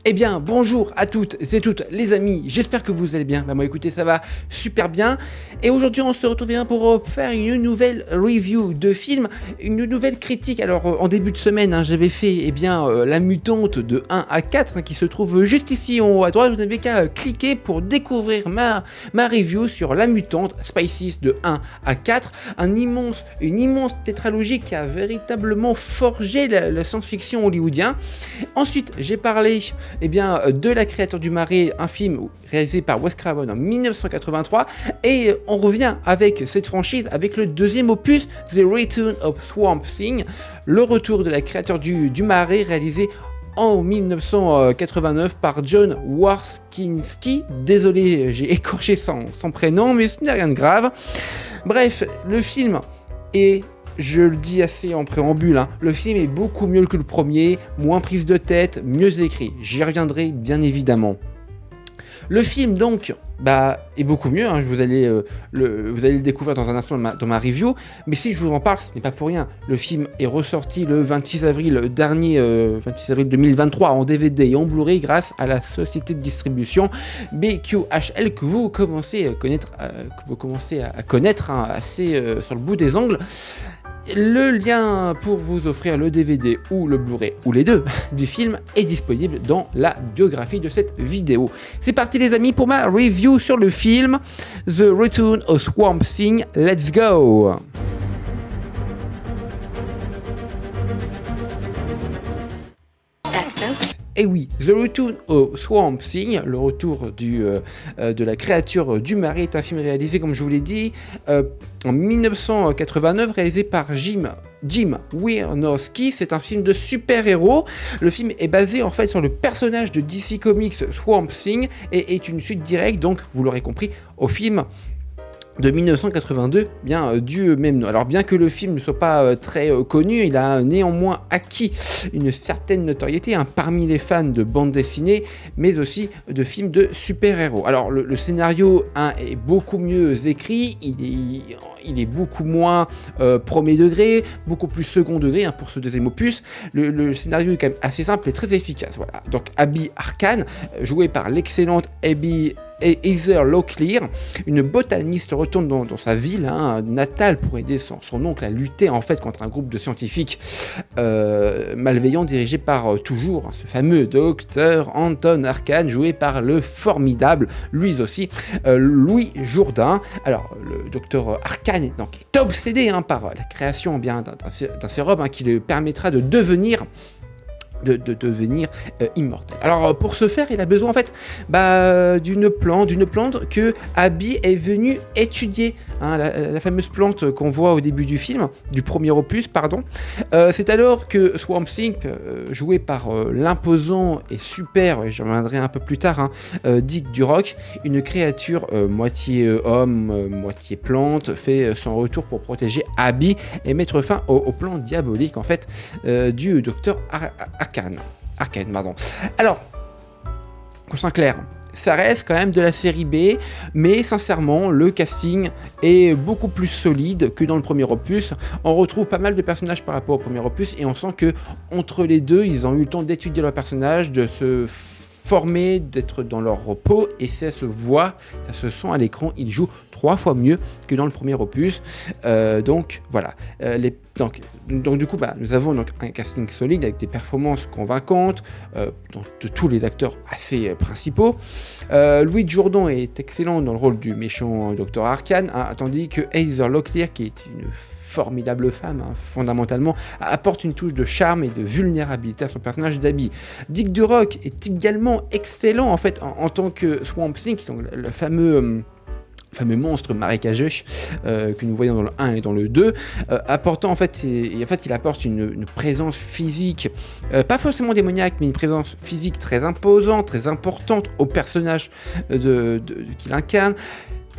Eh bien, bonjour à toutes et toutes les amis, j'espère que vous allez bien. Bah moi écoutez, ça va super bien. Et aujourd'hui, on se retrouve pour faire une nouvelle review de film, une nouvelle critique. Alors, en début de semaine, j'avais fait La Mutante de 1 à 4, qui se trouve juste ici en haut à droite. Vous n'avez qu'à cliquer pour découvrir ma review sur La Mutante, Spices de 1 à 4. Une immense tétralogie qui a véritablement forgé la science-fiction hollywoodien. Ensuite, j'ai parlé de La Créature du Marais, un film réalisé par Wes Craven en 1983, et on revient avec cette franchise avec le deuxième opus, The Return of Swamp Thing, le retour de La Créature du Marais, réalisé en 1989 par John Warszkinski. Désolé, j'ai écorché son prénom, mais ce n'est rien de grave. Bref, le film est... Je le dis assez en préambule, le film est beaucoup mieux que le premier, moins prise de tête, mieux écrit. J'y reviendrai bien évidemment. Le film donc est beaucoup mieux, vous allez le découvrir dans un instant dans ma review, mais si je vous en parle, ce n'est pas pour rien. Le film est ressorti le 26 avril dernier, 26 avril 2023 en DVD et en Blu-ray grâce à la société de distribution BQHL que vous commencez à connaître assez sur le bout des ongles. Le lien pour vous offrir le DVD ou le Blu-ray, ou les deux, du film est disponible dans la biographie de cette vidéo. C'est parti les amis pour ma review sur le film The Return of Swamp Thing, let's go! Et oui, The Return of Swamp Thing, le retour de la créature du marais, est un film réalisé, comme je vous l'ai dit, en 1989, réalisé par Jim Wynorski. C'est un film de super-héros. Le film est basé en fait sur le personnage de DC Comics Swamp Thing et est une suite directe, donc vous l'aurez compris, au film de 1982, du même nom. Alors bien que le film ne soit pas très connu, il a néanmoins acquis une certaine notoriété parmi les fans de bande dessinée, mais aussi de films de super-héros. Alors le scénario est beaucoup mieux écrit, il est beaucoup moins premier degré, beaucoup plus second degré pour ce deuxième opus. Le scénario est quand même assez simple et très efficace. Voilà. Donc Abby Arcane, jouée par l'excellente Abby Heather Locklear, une botaniste, retourne dans sa ville natale pour aider son oncle à lutter en fait contre un groupe de scientifiques malveillants dirigés par toujours ce fameux docteur Anton Arcane, joué par le formidable, lui aussi, Louis Jourdain. Alors le docteur Arcane est obsédé par la création d'un sérum qui lui permettra de devenir immortel. Alors pour ce faire, il a besoin en fait d'une plante que Abby est venue étudier, la fameuse plante qu'on voit au début du film, du premier opus, pardon. C'est alors que Swamp Thing, joué par l'imposant et super, j'en reviendrai un peu plus tard, Dick Durock, une créature moitié homme, moitié plante, fait son retour pour protéger Abby et mettre fin au plan diabolique en fait du docteur Arcane. Alors, qu'on soit clair, ça reste quand même de la série B, mais sincèrement, le casting est beaucoup plus solide que dans le premier opus. On retrouve pas mal de personnages par rapport au premier opus, et on sent que entre les deux, ils ont eu le temps d'étudier leurs personnages, de se former, d'être dans leur repos, et ça se voit, ça se sent à l'écran, ils jouent 3 fois mieux que dans le premier opus. Donc voilà. Donc du coup, nous avons un casting solide avec des performances convaincantes de tous les acteurs assez principaux. Louis Jourdain est excellent dans le rôle du méchant Dr Arcane, tandis que Heather Locklear, qui est une formidable femme, fondamentalement, apporte une touche de charme et de vulnérabilité à son personnage d'Abby. Dick Durock est également excellent en fait en tant que Swamp Thing, donc le fameux monstre marécageux que nous voyons dans le 1 et dans le 2, apportant en fait il apporte une présence physique, pas forcément démoniaque, mais une présence physique très imposante, très importante au personnage qu'il incarne.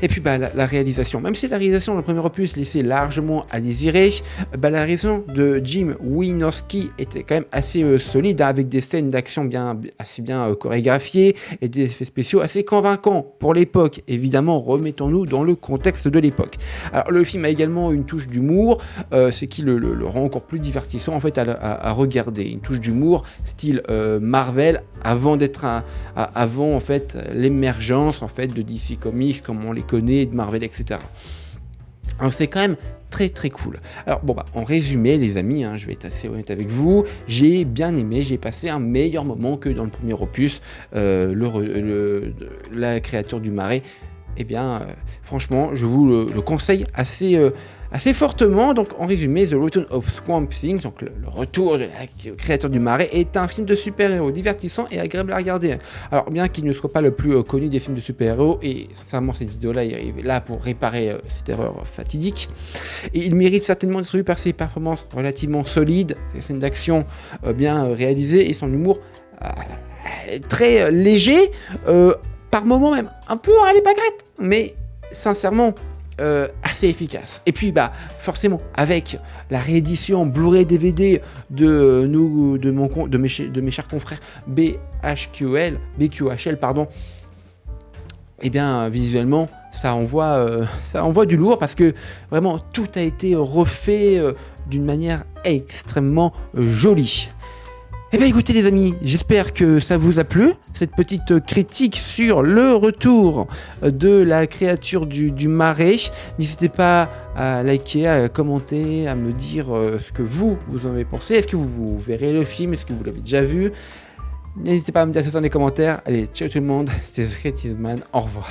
Et puis la réalisation, même si la réalisation dans le premier opus laissait largement à désirer, la réalisation de Jim Wynorski était quand même assez solide, avec des scènes d'action assez bien chorégraphiées et des effets spéciaux assez convaincants pour l'époque. Évidemment, remettons-nous dans le contexte de l'époque. Alors le film a également une touche d'humour, ce qui le rend encore plus divertissant en fait à regarder. Une touche d'humour style Marvel avant en fait l'émergence en fait de DC Comics comme on les connaît, de Marvel, etc. Alors c'est quand même très très cool. Alors en résumé les amis, je vais être assez honnête avec vous, j'ai bien aimé, j'ai passé un meilleur moment que dans le premier opus, la créature du marais. Franchement, je vous le conseille assez fortement. Donc, en résumé, The Return of Swamp Thing, donc le retour de la créature du marais, est un film de super-héros divertissant et agréable à regarder. Alors, bien qu'il ne soit pas le plus connu des films de super-héros, et sincèrement, cette vidéo-là est là pour réparer cette erreur fatidique, et il mérite certainement d'être vu par ses performances relativement solides, ses scènes d'action bien réalisées, et son humour très léger, par moments même un peu à l'épagrette, mais sincèrement assez efficace. Et puis forcément avec la réédition Blu-ray DVD de mes chers confrères BQHL, visuellement ça envoie du lourd, parce que vraiment tout a été refait d'une manière extrêmement jolie. Écoutez les amis, j'espère que ça vous a plu, cette petite critique sur le retour de la créature du marais. N'hésitez pas à liker, à commenter, à me dire ce que vous en avez pensé. Est-ce que vous verrez le film? Est-ce que vous l'avez déjà vu? N'hésitez pas à me dire ça dans les commentaires. Allez, ciao tout le monde, c'était The Creative Man, au revoir.